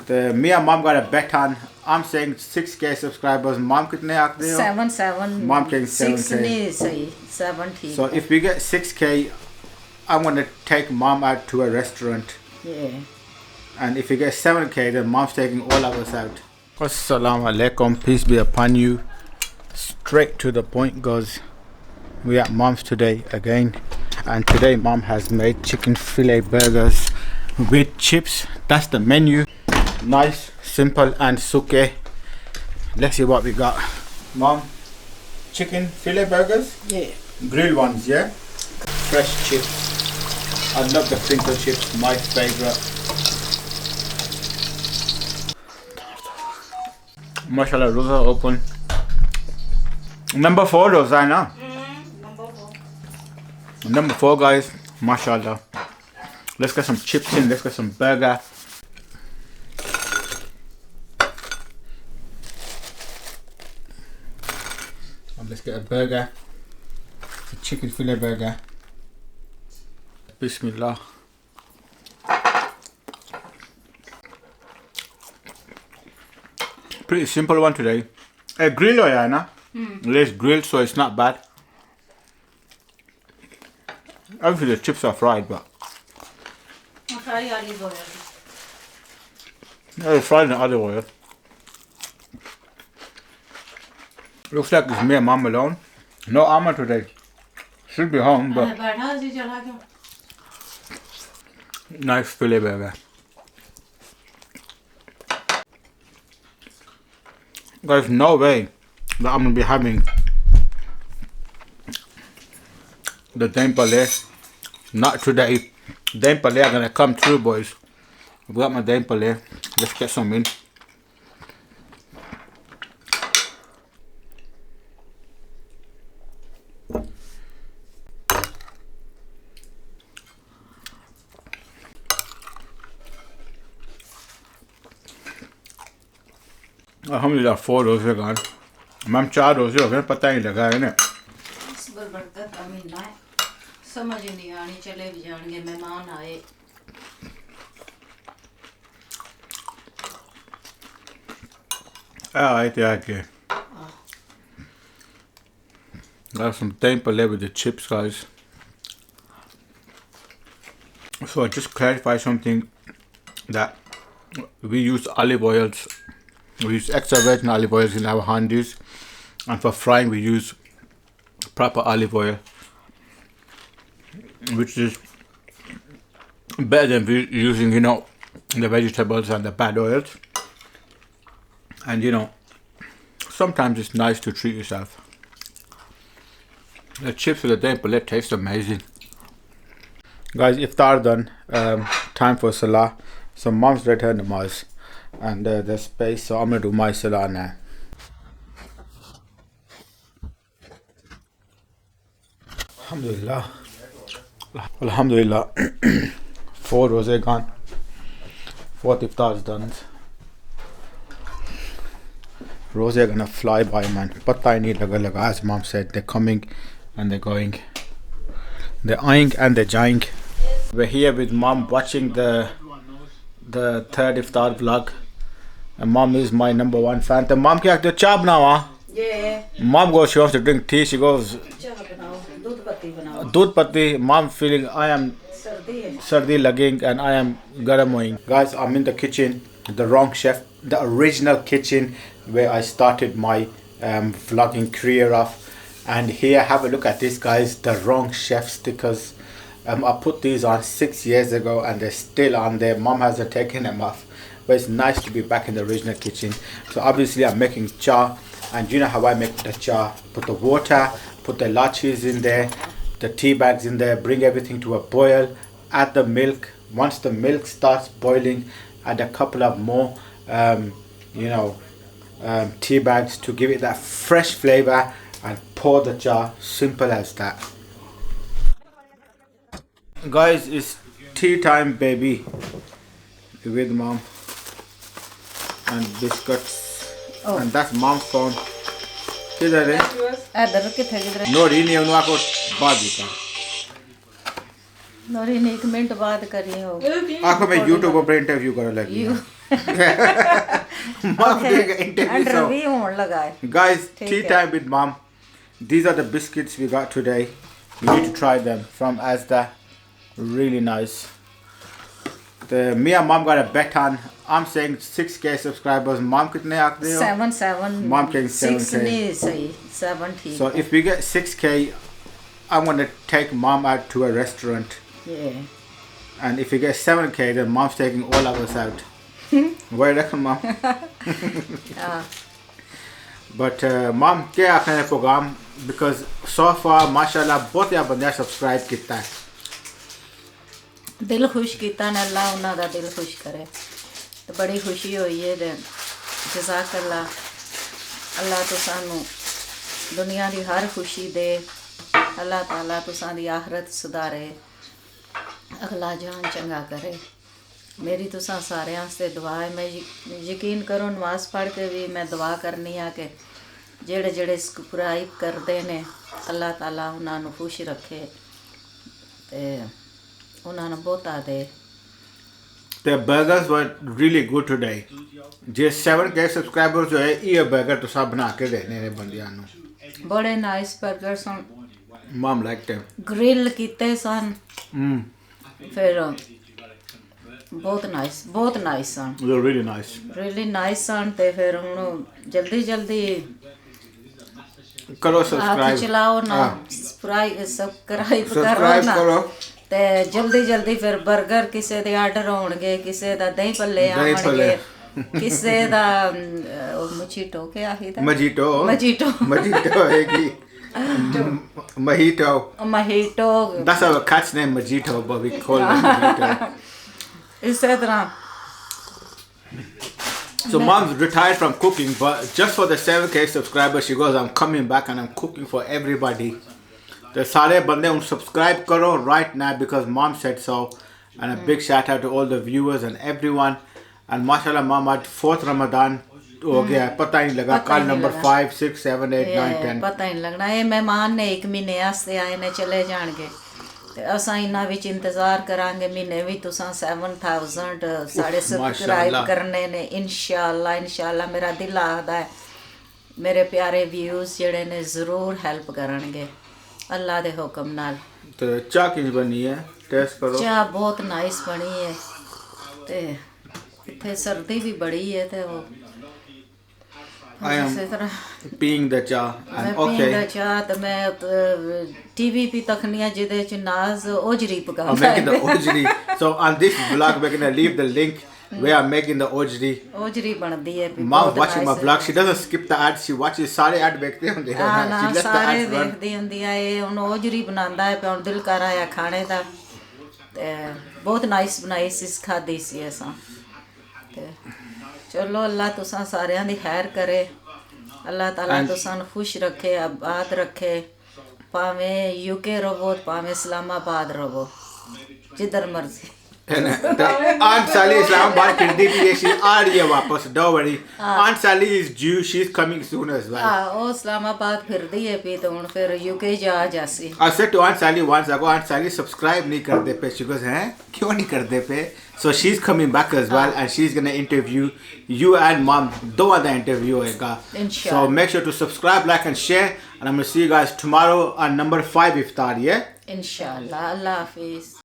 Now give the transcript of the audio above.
Me and mom got a bet on. I'm saying 6k subscribers. Mom kitne aakde ho? 7. Mom saying 7k. 6 nahi sahi. 7 theek. So if we get 6k, I'm gonna take mom out to a restaurant. Yeah. And if we get 7k, then mom's taking all of us out. Assalamu alaikum, peace be upon you. Straight to the point goes. We at mom's today again, and today mom has made chicken fillet burgers with chips. That's the menu. Nice, simple and suke. Let's see what we got. Mom, chicken fillet burgers? Yeah. Grilled ones, yeah? Fresh chips. I love the crinkle chips, my favorite. Mashallah, rosa open. Number 4, Rosanna. Number 4, guys. Mashallah. Let's get some chips in. Let's get some burger. And let's get a burger. A chicken fillet burger. Bismillah. Pretty simple one today. A grill or Yana? Less grilled, so it's not bad. Obviously the chips are fried, but they're fried in olive oil. Looks like it's me and mom alone. No Amma today. Should be home, but nice fillet burger. There's no way that I'm gonna be having the dame palais. Not today. Dame palais are gonna come through, boys. I've got my dame palais. Let's get some in. Alhamdulillah, 4 रोजे gone. Ma'am 4 रोजे हो गए, पता ही लगा है ना. समझ नहीं आनी, चले भी जाएंगे, मेहमान आए. Okay. Got some tempeh with the chips, guys. So I just clarify something, that we use olive oils. We use extra virgin olive oils in our handis, and for frying we use proper olive oil, which is better than using, you know, the vegetables and the bad oils. And you know, sometimes it's nice to treat yourself. The chips with the tempeh taste amazing. Guys, iftar done. Time for salah. So mom's read her namaz, and there's space, so I'm gonna do my salah now. Alhamdulillah. Alhamdulillah. 4 rosé gone. 4th iftar is done. Rosé are gonna fly by, man. Pata hi nahi laga. As mom said, they're coming and they're going. They're eyeing and they're jaying. We're here with mom watching the 3rd iftar vlog. And mom is my number 1 fan. So mom kya karte cha banawa? Yeah. Mom goes, she wants to drink tea. She goes, Doodh patti. Mom feeling I am sardi laging and I am garam hoing. Guys, I'm in the kitchen, the wrong chef, the original kitchen where I started my vlogging career off. And here, have a look at this, guys, the wrong chef stickers. I put these on 6 years ago and they're still on there. Mom hasn't taken them off. But it's nice to be back in the original kitchen. So obviously I'm making cha, and you know how I make the cha. Put the water, put the lachis in there, the tea bags in there, bring everything to a boil, add the milk. Once the milk starts boiling, add a couple of more tea bags to give it that fresh flavor, and pour the cha. Simple as that. Guys, it's tea time, baby, with mom, and biscuits. Oh. And that's mom's phone. किधर है? इधर किधर किधर? Norrie ने उनको बाद दिया. Norrie ने 1 मिनट बाद करी हो. आपको मैं YouTube पर इंटरव्यू कर लगी. Mom doing an interview. And So, review होने लगा है. guys, ठीक tea है. time with mom. These are the biscuits we got today. You need to try them from Asda. Really nice. Me and mom got a bet on. I'm saying 6k subscribers. Mom कितने आखते हो? 7. Mom saying 7K. 6 नहीं सही. 7 ठीक. So if we get 6k, I'm gonna take mom out to a restaurant. Yeah. And if we get 7k, then mom's taking all of us out. What do you reckon, mom? But mom, क्या आखना है program? Because so far, mashallah, बहुत या बंदे subscribe कितना है. दिल खुश कीता ने अल्लाह उन्हां दा दिल खुश करे ते बड़ी खुशी होई है ते जज़ाकल्लाह अल्लाह तो सानू दुनिया दी हर खुशी दे अल्लाह ताला तुसां दी आखरत सुधारे अगला जान चंगा करे मेरी तुसां सारे आस्ते दुआ है मैं यकीन करो नमाज पढ़ के भी मैं दुआ करनी आ कि जेड़े जेड़े सब्सक्राइब करदे ने अल्लाह ताला उन्हां नू खुश रखे ते उन्हां नू बहुता दे. The burgers were really good today. J 7k subscribers जो है ये burger तो सब बना के देने ने बंदियां नू. बड़े नाइस बर्गर सन. Mom liked them. ग्रिल कीते सन. फिर बहुत नाइस सन. They're really nice. Really nice सन ते फिर हुण जल्दी करो हाथ subscribe. चलाओ ना सब्सक्राइब करो ना ते जल्दी फिर बर्गर किसे दे आर्डर होणगे किसे दा दही भल्ले आवणगे किसे दा मजीटो के आखीदा मजीटो हैगी महीटो That's our cat's name, Mojito, but we call it Mojito. इसे तरह. So mom's retired from cooking, but just for the 7k subscribers, she goes, I'm coming back and I'm cooking for everybody. The सारे बंदे उन subscribe करो right now because mom said so. And a big shout out to all the viewers and everyone. And mashallah, mom had 4th Ramadan हो गया पता ही नहीं लगा कल नंबर 5 6 7 8 9 10 पता ही नहीं लगना ये मेहमान ने 1 महीने आस्ते आए ने चले जाणगे ते असां इना विच इंतजार करांगे महीने भी तुसां 7000 साढ़े सब्सक्राइब करने ने इंशाल्लाह मेरा दिल आखदा है मेरे प्यारे व्यूज जेड़े ने जरूर हेल्प करनगे अल्लाह दे हुक्म नाल. तो चाह किंज बनी है टेस्ट करो. चाह बहुत नाइस बनी है ते इत्थे सर्दी भी बड़ी है ते वो I am peeing the cha and okay. मैं टीवी पे तखनिया जिदे च नाज Ojri पकाता I'm making the ojri. So on this vlog we're gonna leave the link where I'm making the ojri. Ojri बनदी है. Mom watching my vlog. She doesn't skip the ads. She watches सारे ad देखते होंगे. She lets the सारे ads run. देखदी हुंदी है ये हुन ओजरी बनांदा है पे हुन दिल कर आया खाने दा ते बहुत नाइस बनाई सी खादी सी असां ते चलो अल्लाह तुसां सारियां दी खैर करे अल्लाह ताला तुसां नू खुश रखे आबाद रखे भावें यूके रवो भावें इस्लामाबाद रवो जिधर मर्जी. Aunt Sally Islamabad खिड़दी भी है. She आ रही है वापस. Don't worry. Aunt Sally is due. She's coming soon as well. ओ इस्लामाबाद फिरदी है भी तो हुन फिर यूके जा जासी. I said to Aunt Sally once ago, Aunt Sally subscribe नहीं करते पे. She goes, हैं क्यों नहीं करते पे? So she's coming back as well and she's gonna interview you and mom. दो other interview होएगा. So make sure to subscribe, like and share. And I'm gonna see you guys tomorrow on number 5 Iftaar. Yeah. Inshallah. Allah Hafiz.